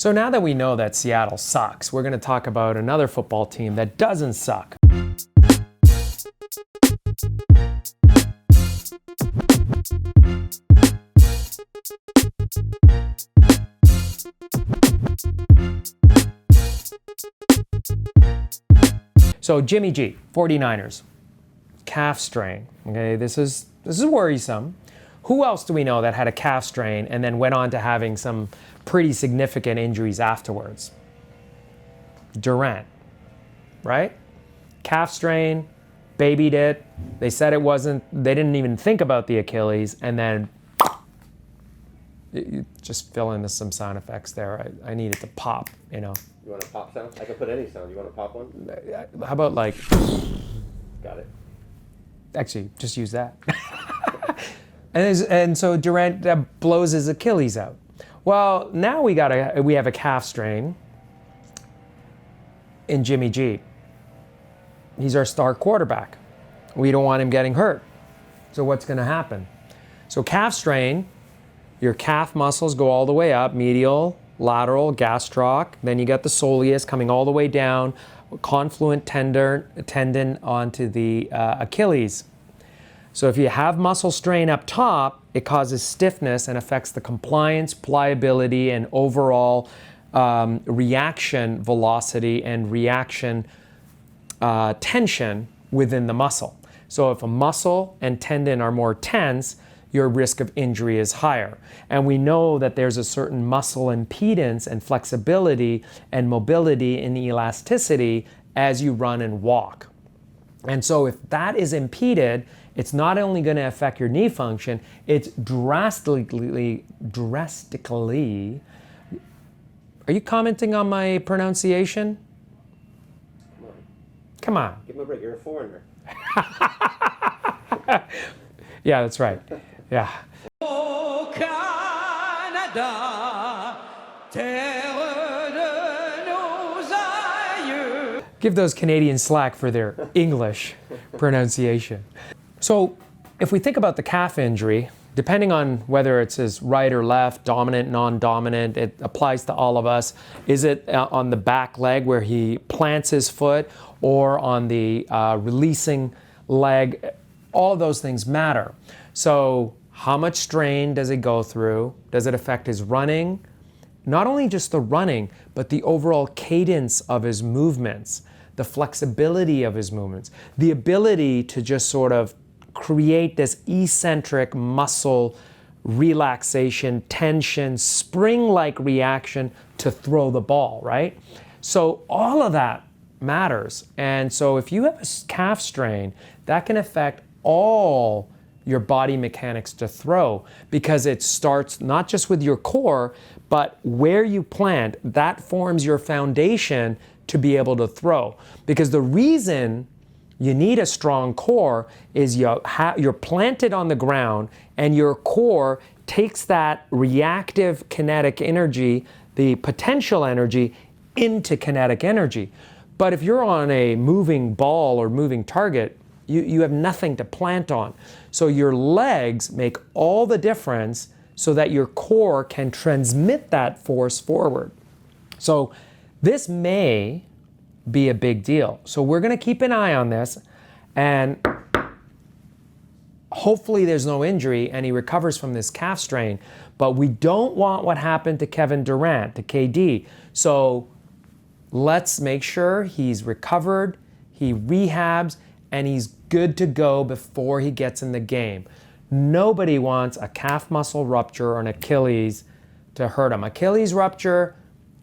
So now that we know that Seattle sucks, we're going to talk about another football team that doesn't suck. So Jimmy G, 49ers, calf strain. Okay, this is worrisome. Who else do we know that had a calf strain and then went on to having some pretty significant injuries afterwards? Durant, right? Calf strain, babied it. They said it wasn't, they didn't even think about the Achilles, and then you just fill in some sound effects there. I need it to pop, you know. You want a pop sound? I can put any sound. You want to pop one? How about like... Got it. Actually, just use that. And so Durant blows his Achilles out. Well, now we have a calf strain in Jimmy G. He's our star quarterback. We don't want him getting hurt. So what's going to happen? So calf strain, your calf muscles go all the way up, medial, lateral, gastroc. Then you got the soleus coming all the way down, confluent tendon onto the Achilles. So if you have muscle strain up top, it causes stiffness and affects the compliance, pliability, and overall reaction velocity and reaction tension within the muscle. So if a muscle and tendon are more tense, your risk of injury is higher. And we know that there's a certain muscle impedance and flexibility and mobility and elasticity as you run and walk. And so if that is impeded, it's not only going to affect your knee function, it's drastically. Are you commenting on my pronunciation? Come on. Give me a break. You're a foreigner. Yeah, that's right. Yeah. Oh, Canada, terre de nos aïeux. Give those Canadians slack for their English pronunciation. So if we think about the calf injury, depending on whether it's his right or left, dominant, non-dominant, it applies to all of us. Is it on the back leg where he plants his foot, or on the releasing leg? All of those things matter. So how much strain does it go through? Does it affect his running? Not only just the running, but the overall cadence of his movements, the flexibility of his movements, the ability to just sort of create this eccentric muscle relaxation, tension, spring-like reaction to throw the ball, right? So all of that matters. And so if you have a calf strain, that can affect all your body mechanics to throw, because it starts not just with your core, but where you plant, that forms your foundation to be able to throw. Because the reason you need a strong core is you're planted on the ground, and your core takes that reactive kinetic energy, the potential energy, into kinetic energy. But if you're on a moving ball or moving target, you have nothing to plant on. So your legs make all the difference so that your core can transmit that force forward. So this may be a big deal. So we're going to keep an eye on this, and hopefully there's no injury and he recovers from this calf strain. But we don't want what happened to Kevin Durant, to KD. So let's make sure he's recovered, he rehabs, and he's good to go before he gets in the game. Nobody wants a calf muscle rupture or an Achilles to hurt him. Achilles rupture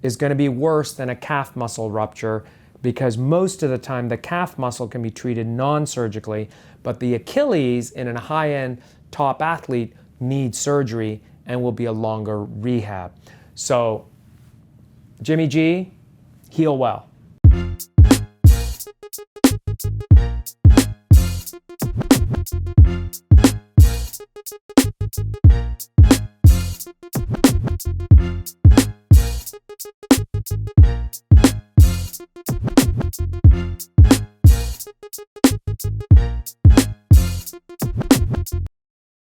is going to be worse than a calf muscle rupture, because most of the time the calf muscle can be treated non-surgically, but the Achilles in a high-end top athlete needs surgery and will be a longer rehab. So Jimmy G, heal well.